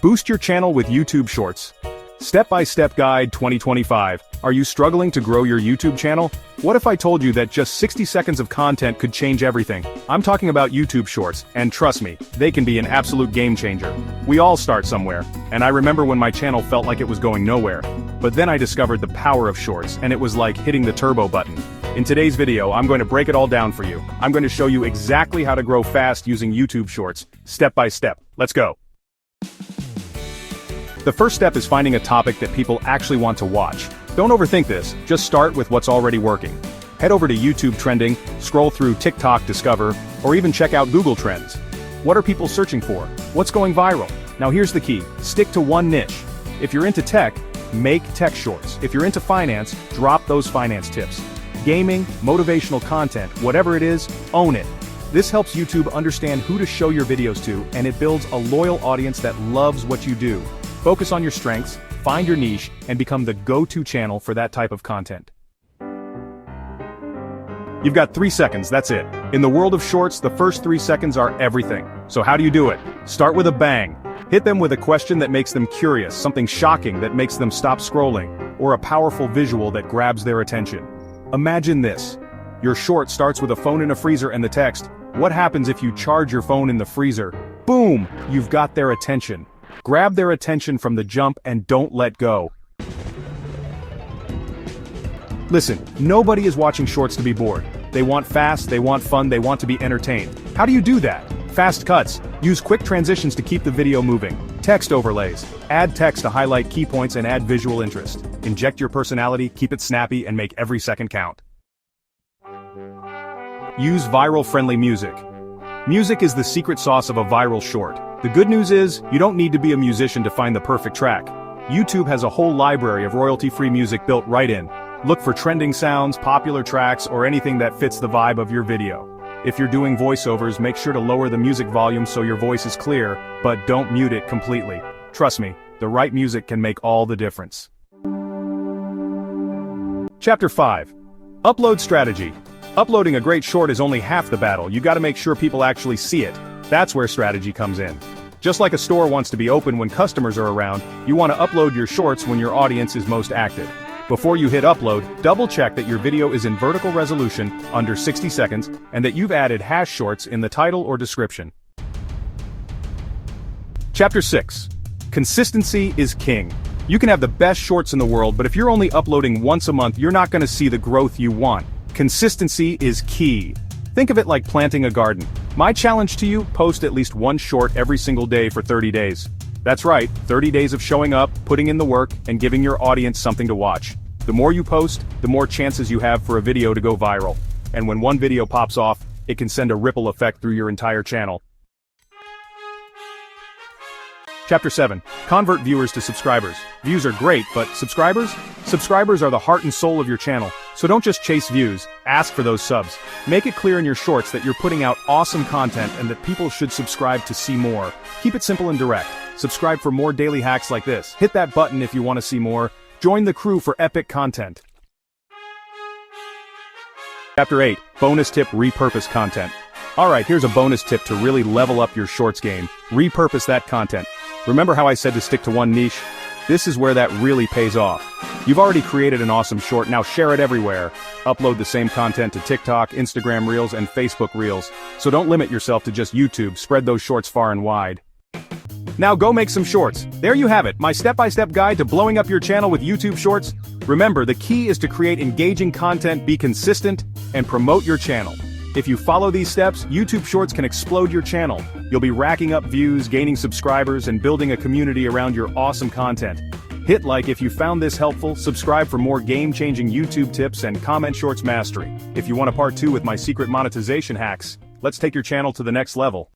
Boost your channel with YouTube Shorts. Step-by-step guide 2025. Are you struggling to grow your YouTube channel? What if I told you that just 60 seconds of content could change everything? I'm talking about YouTube Shorts, and trust me, they can be an absolute game changer. We all start somewhere, and I remember when my channel felt like it was going nowhere. But then I discovered the power of Shorts, and it was like hitting the turbo button. In today's video, I'm going to break it all down for you. I'm going to show you exactly how to grow fast using YouTube Shorts, step by step. Let's go. The first step is finding a topic that people actually want to watch. Don't overthink this, just start with what's already working. Head over to YouTube Trending, scroll through TikTok Discover, or even check out Google Trends. What are people searching for? What's going viral? Now here's the key, stick to one niche. If you're into tech, make tech shorts. If you're into finance, drop those finance tips. Gaming, motivational content, whatever it is, own it. This helps YouTube understand who to show your videos to, and it builds a loyal audience that loves what you do. Focus on your strengths, find your niche, and become the go-to channel for that type of content. You've got 3 seconds, that's it. In the world of shorts, the first 3 seconds are everything. So how do you do it? Start with a bang. Hit them with a question that makes them curious, something shocking that makes them stop scrolling, or a powerful visual that grabs their attention. Imagine this. Your short starts with a phone in a freezer and the text, "What happens if you charge your phone in the freezer?" Boom! You've got their attention. Grab their attention from the jump and don't let go. Listen, nobody is watching shorts to be bored. They want fast, they want fun, they want to be entertained. How do you do that? Fast cuts. Use quick transitions to keep the video moving. Text overlays. Add text to highlight key points and add visual interest. Inject your personality, keep it snappy, and make every second count. Use viral-friendly music. Music is the secret sauce of a viral short. The good news is, you don't need to be a musician to find the perfect track. YouTube has a whole library of royalty-free music built right in. Look for trending sounds, popular tracks, or anything that fits the vibe of your video. If you're doing voiceovers, make sure to lower the music volume so your voice is clear, but don't mute it completely. Trust me, the right music can make all the difference. Chapter 5. Upload strategy. Uploading a great short is only half the battle. You gotta make sure people actually see it. That's where strategy comes in. Just like a store wants to be open when customers are around, you want to upload your shorts when your audience is most active. Before you hit upload, double-check that your video is in vertical resolution, under 60 seconds, and that you've added hash shorts in the title or description. Chapter 6. Consistency is king. You can have the best shorts in the world, but if you're only uploading once a month, you're not going to see the growth you want. Consistency is key. Think of it like planting a garden. My challenge to you, post at least one short every single day for 30 days. That's right, 30 days of showing up, putting in the work, and giving your audience something to watch. The more you post, the more chances you have for a video to go viral. And when one video pops off, it can send a ripple effect through your entire channel. Chapter 7. Convert viewers to subscribers. Views are great, but subscribers? Subscribers are the heart and soul of your channel. So don't just chase views, ask for those subs. Make it clear in your shorts that you're putting out awesome content and that people should subscribe to see more. Keep it simple and direct. Subscribe for more daily hacks like this. Hit that button if you want to see more. Join the crew for epic content. Chapter 8. Bonus tip: repurpose content. Alright, here's a bonus tip to really level up your shorts game. Repurpose that content. Remember how I said to stick to one niche? This is where that really pays off. You've already created an awesome short, now share it everywhere. Upload the same content to TikTok, Instagram Reels, and Facebook Reels. So don't limit yourself to just YouTube, spread those shorts far and wide. Now go make some shorts. There you have it, my step-by-step guide to blowing up your channel with YouTube Shorts. Remember, the key is to create engaging content, be consistent, and promote your channel. If you follow these steps, YouTube Shorts can explode your channel. You'll be racking up views, gaining subscribers, and building a community around your awesome content. Hit like if you found this helpful, subscribe for more game-changing YouTube tips, and comment Shorts Mastery. If you want a part 2 with my secret monetization hacks, let's take your channel to the next level.